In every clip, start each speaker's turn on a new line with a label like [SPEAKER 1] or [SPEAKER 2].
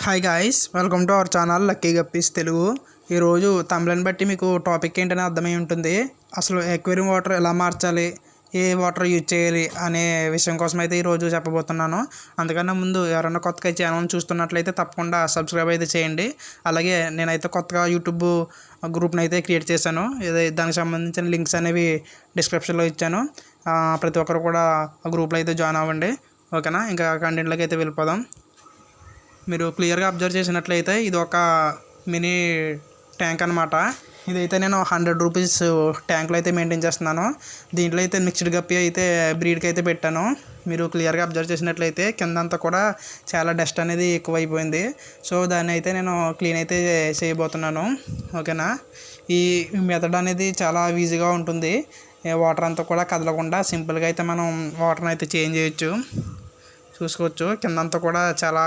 [SPEAKER 1] Hi guys, welcome to our channel lucky guppies Telugu. ఈరోజు తమిళని బట్టి మీకు టాపిక్ ఏంటనే అర్థమై ఉంటుంది. అసలు ఎక్వేరియం వాటర్ ఎలా మార్చాలి, ఏ వాటర్ యూజ్ చేయాలి అనే విషయం కోసం అయితే ఈరోజు చెప్పబోతున్నాను. అందుకన్నా ముందు ఎవరైనా కొత్తగా ఛానల్ చూస్తున్నట్లయితే తప్పకుండా సబ్స్క్రైబ్ అయితే చేయండి. అలాగే నేనైతే కొత్తగా యూట్యూబ్ గ్రూప్ని అయితే క్రియేట్ చేశాను. దానికి సంబంధించిన లింక్స్ అనేవి డిస్క్రిప్షన్లో ఇచ్చాను. ప్రతి ఒక్కరు కూడా ఆ గ్రూప్లో అయితే జాయిన్ అవ్వండి. ఓకేనా, ఇంకా కంటెంట్లోకి అయితే వెళ్ళిపోదాం. మీరు క్లియర్గా అబ్జర్వ్ చేసినట్లయితే ఇది ఒక మినీ ట్యాంక్ అనమాట. ఇదైతే నేను 100 రూపీస్ ట్యాంక్లో అయితే మెయింటైన్ చేస్తున్నాను. దీంట్లో అయితే మిక్స్డ్ గప్పి అయితే బ్రీడ్కి అయితే పెట్టాను. మీరు క్లియర్గా అబ్జర్వ్ చేసినట్లయితే కిందంతా కూడా చాలా డస్ట్ అనేది ఎక్కువైపోయింది. సో దాన్ని అయితే నేను క్లీన్ అయితే చేయబోతున్నాను. ఓకేనా, ఈ మెథడ్ అనేది చాలా ఈజీగా ఉంటుంది. వాటర్ అంతా కూడా కదలకుండా సింపుల్గా అయితే మనం వాటర్ని అయితే చేంజ్ చేయొచ్చు. చూసుకోవచ్చు, కిందంతా కూడా చాలా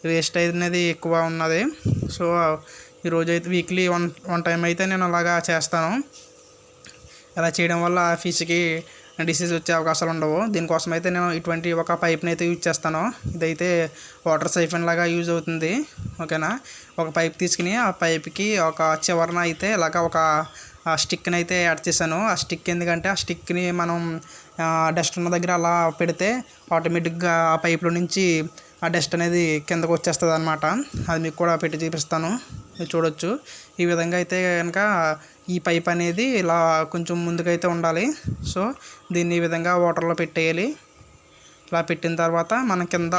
[SPEAKER 1] వేస్ట్ అనేది ఎక్కువ ఉన్నది. సో ఈరోజు అయితే వీక్లీ వన్ టైం అయితే నేను అలాగా చేస్తాను. ఇలా చేయడం వల్ల ఫిష్కి డిసీజ్ వచ్చే అవకాశాలు ఉండవు. దీనికోసం అయితే నేను ఇటువంటి ఒక పైప్ని అయితే యూజ్ చేస్తాను. ఇదైతే వాటర్ సైఫన్ లాగా యూజ్ అవుతుంది. ఓకేనా, ఒక పైప్ తీసుకుని ఆ పైప్కి ఒక చివరన అయితే ఇలాగ ఒక స్టిక్ని అయితే యాడ్ చేశాను. ఆ స్టిక్ ఎందుకంటే ఆ స్టిక్ని మనం డస్ట్ ఉన్న దగ్గర అలా పెడితే ఆటోమేటిక్గా ఆ పైప్లో నుంచి ఆ డస్ట్ అనేది కిందకు వచ్చేస్తుంది అనమాట. అది మీకు కూడా పెట్టి చూపిస్తాను, మీరు చూడొచ్చు. ఈ విధంగా అయితే కనుక ఈ పైప్ అనేది ఇలా కొంచెం ముందుకైతే ఉండాలి. సో దీన్ని ఈ విధంగా వాటర్లో పెట్టేయాలి. ఇలా పెట్టిన తర్వాత మన కింద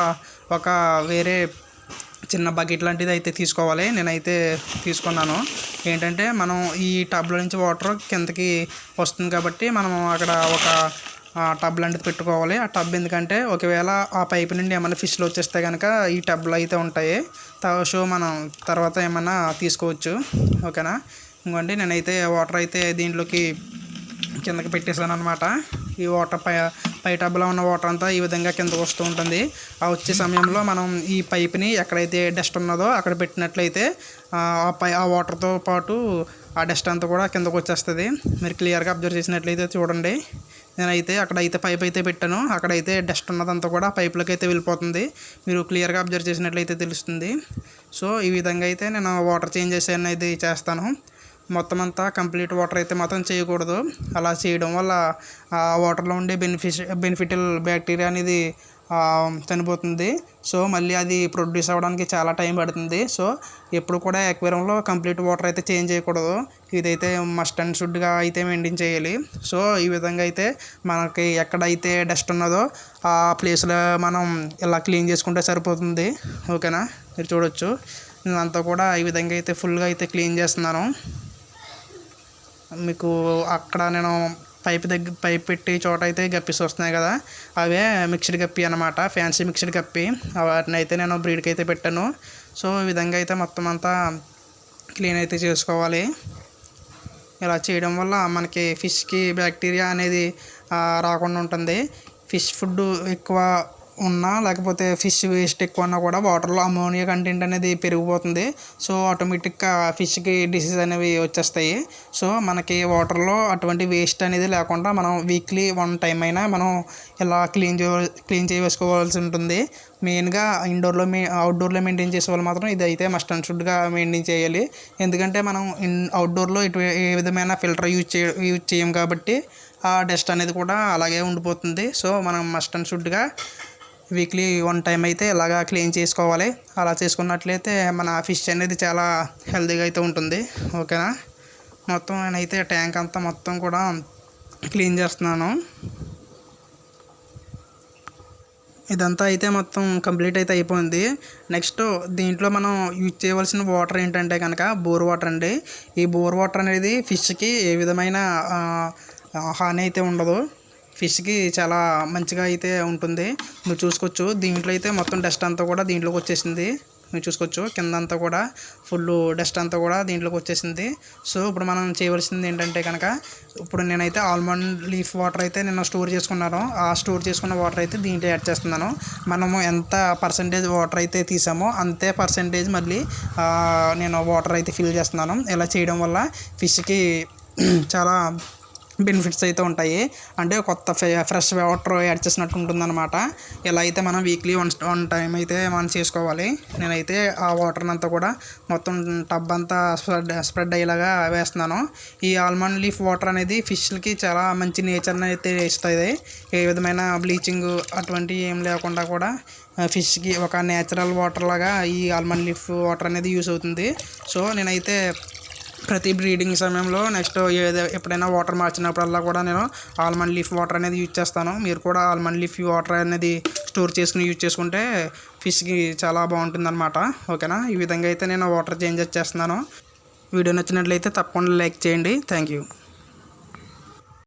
[SPEAKER 1] ఒక వేరే చిన్న బకెట్ లాంటిది అయితే తీసుకోవాలి. నేనైతే తీసుకున్నాను. ఏంటంటే మనం ఈ టబ్లో నుంచి వాటర్ కిందకి వస్తుంది కాబట్టి మనం అక్కడ ఒక టబ్ లాంటిది పెట్టుకోవాలి. ఆ టబ్ ఎందుకంటే ఒకవేళ ఆ పైపు నుండి ఏమైనా ఫిష్లు వచ్చేస్తే కనుక ఈ టబ్లో అయితే ఉంటాయి. సో మనం తర్వాత ఏమైనా తీసుకోవచ్చు. ఓకేనా, ఇంకోండి నేనైతే వాటర్ అయితే దీంట్లోకి కిందకి పెట్టేశాను అనమాట. ఈ వాటర్ పై టబ్లో ఉన్న వాటర్ అంతా ఈ విధంగా కిందకు వస్తూ ఉంటుంది. ఆ వచ్చే సమయంలో మనం ఈ పైప్ని ఎక్కడైతే డస్ట్ ఉన్నదో అక్కడ పెట్టినట్లయితే ఆ వాటర్తో పాటు ఆ డస్ట్ అంతా కూడా కిందకు వచ్చేస్తుంది. మీరు క్లియర్గా అబ్జర్వ్ చేసినట్లయితే చూడండి. నేనైతే అక్కడైతే పైప్ అయితే పెట్టాను. అక్కడైతే డస్ట్ ఉన్నదంతా కూడా పైప్లోకి అయితే వెళ్ళిపోతుంది. మీరు క్లియర్గా అబ్జర్వ్ చేసినట్లయితే తెలుస్తుంది. సో ఈ విధంగా అయితే నేను వాటర్ చేంజెస్ అనేది చేస్తాను. మొత్తం అంతా కంప్లీట్ వాటర్ అయితే మాత్రం చేయకూడదు. అలా చేయడం వల్ల ఆ వాటర్లో ఉండే బెనిఫిషియల్ బ్యాక్టీరియా అనేది చనిపోతుంది. సో మళ్ళీ అది ప్రొడ్యూస్ అవ్వడానికి చాలా టైం పడుతుంది. సో ఎప్పుడు కూడా ఎక్వేరియంలో కంప్లీట్ వాటర్ అయితే చేంజ్ చేయకూడదు. ఇదైతే మస్ట్ అండ్ షుడ్గా అయితే మెయింటైన్ చేయాలి. సో ఈ విధంగా అయితే మనకి ఎక్కడైతే డస్ట్ ఉన్నదో ఆ ప్లేస్లో మనం ఇలా క్లీన్ చేసుకుంటే సరిపోతుంది. ఓకేనా, మీరు చూడొచ్చు. నేనంతా కూడా ఈ విధంగా అయితే ఫుల్గా అయితే క్లీన్ చేస్తున్నాను. మీకు అక్కడ నేను పైప్ పెట్టి చోట అయితే గప్పీస్ వస్తున్నాయి కదా, అవే మిక్స్డ్ గప్పి అనమాట, ఫ్యాన్సీ మిక్స్డ్ గప్పి. వాటిని అయితే నేను బ్రీడ్కి అయితే పెట్టాను. సో ఈ విధంగా అయితే మొత్తం అంతా క్లీన్ అయితే చేసుకోవాలి. ఇలా చేయడం వల్ల మనకి ఫిష్కి బ్యాక్టీరియా అనేది రాకుండా ఉంటుంది. ఫిష్ ఫుడ్ ఎక్కువ ఉన్నా లేకపోతే ఫిష్ వేస్ట్ ఎక్కువ ఉన్నా కూడా వాటర్లో అమోనియా కంటెంట్ అనేది పెరిగిపోతుంది. సో ఆటోమేటిక్గా ఫిష్కి డిసీజ్ అనేవి వచ్చేస్తాయి. సో మనకి వాటర్లో అటువంటి వేస్ట్ అనేది లేకుండా మనం వీక్లీ వన్ టైం అయినా మనం ఇలా క్లీన్ చేసుకోవాల్సి ఉంటుంది. మెయిన్గా అవుట్డోర్లో మెయింటైన్ చేసే వాళ్ళు మాత్రం ఇది అయితే మస్ట్ అండ్ షుడ్గా మెయింటైన్ చేయాలి. ఎందుకంటే మనం అవుట్డోర్లో ఏ విధమైన ఫిల్టర్ యూజ్ చేయం కాబట్టి ఆ డస్ట్ అనేది కూడా అలాగే ఉండిపోతుంది. సో మనం మస్ట్ అండ్ షుడ్గా వీక్లీ వన్ టైం అయితే ఇలాగా క్లీన్ చేసుకోవాలి. అలా చేసుకున్నట్లయితే మన ఫిష్ అనేది చాలా హెల్తీగా అయితే ఉంటుంది. ఓకేనా, మొత్తం నేనైతే ట్యాంక్ అంతా మొత్తం కూడా క్లీన్ చేస్తున్నాను. ఇదంతా అయితే మొత్తం కంప్లీట్ అయితే అయిపోయింది. నెక్స్ట్ దీంట్లో మనం యూజ్ చేయవలసిన వాటర్ ఏంటంటే కనుక బోర్ వాటర్ అండి. ఈ బోర్ వాటర్ అనేది ఫిష్కి ఏ విధమైన హాని అయితే ఉండదు. ఫిష్కి చాలా మంచిగా అయితే ఉంటుంది. మీరు చూసుకోవచ్చు, దీంట్లో అయితే మొత్తం డస్ట్ అంతా కూడా దీంట్లోకి వచ్చేసింది. మీరు చూసుకోవచ్చు, కిందంతా కూడా ఫుల్ డస్ట్ అంతా కూడా దీంట్లోకి వచ్చేసింది. సో ఇప్పుడు మనం చేయవలసింది ఏంటంటే కనుక, ఇప్పుడు నేనైతే ఆల్మండ్ లీఫ్ వాటర్ అయితే నేను స్టోర్ చేసుకున్నాను. ఆ స్టోర్ చేసుకున్న వాటర్ అయితే దీంట్లో యాడ్ చేస్తున్నాను. మనము ఎంత పర్సంటేజ్ వాటర్ అయితే తీసామో అంతే పర్సంటేజ్ మళ్ళీ నేను వాటర్ అయితే ఫిల్ చేస్తున్నాను. ఇలా చేయడం వల్ల ఫిష్కి చాలా బెనిఫిట్స్ అయితే ఉంటాయి. అంటే కొత్త ఫ్రెష్ వాటర్ యాడ్ చేసినట్టు ఉంటుందన్నమాట. ఇలా అయితే మనం వీక్లీ వన్ టైం అయితే మనం చేసుకోవాలి. నేనైతే ఆ వాటర్ని అంతా కూడా మొత్తం టబ్ అంతా స్ప్రెడ్ అయ్యేలాగా వేస్తున్నాను. ఈ ఆల్మండ్ లీఫ్ వాటర్ అనేది ఫిష్లకి చాలా మంచి నేచర్ని అయితే ఇస్తుంది. ఏ విధమైన బ్లీచింగ్ అటువంటివి ఏం లేకుండా కూడా ఫిష్కి ఒక నేచురల్ వాటర్ లాగా ఈ ఆల్మండ్ లీఫ్ వాటర్ అనేది యూస్ అవుతుంది. సో నేనైతే ప్రతి బ్రీడింగ్ సమయంలో నెక్స్ట్ ఎప్పుడైనా వాటర్ మార్చినప్పుడల్లా కూడా నేను ఆల్మండ్ లీఫ్ వాటర్ అనేది యూజ్ చేస్తాను. మీరు కూడా ఆల్మండ్ లీఫ్ వాటర్ అనేది స్టోర్ చేసుకుని యూజ్ చేసుకుంటే ఫిష్కి చాలా బాగుంటుందన్నమాట. ఓకేనా, ఈ విధంగా అయితే నేను వాటర్ చేంజెస్ చేస్తున్నాను. వీడియో నచ్చినట్లయితే తప్పకుండా లైక్ చేయండి. Thank you.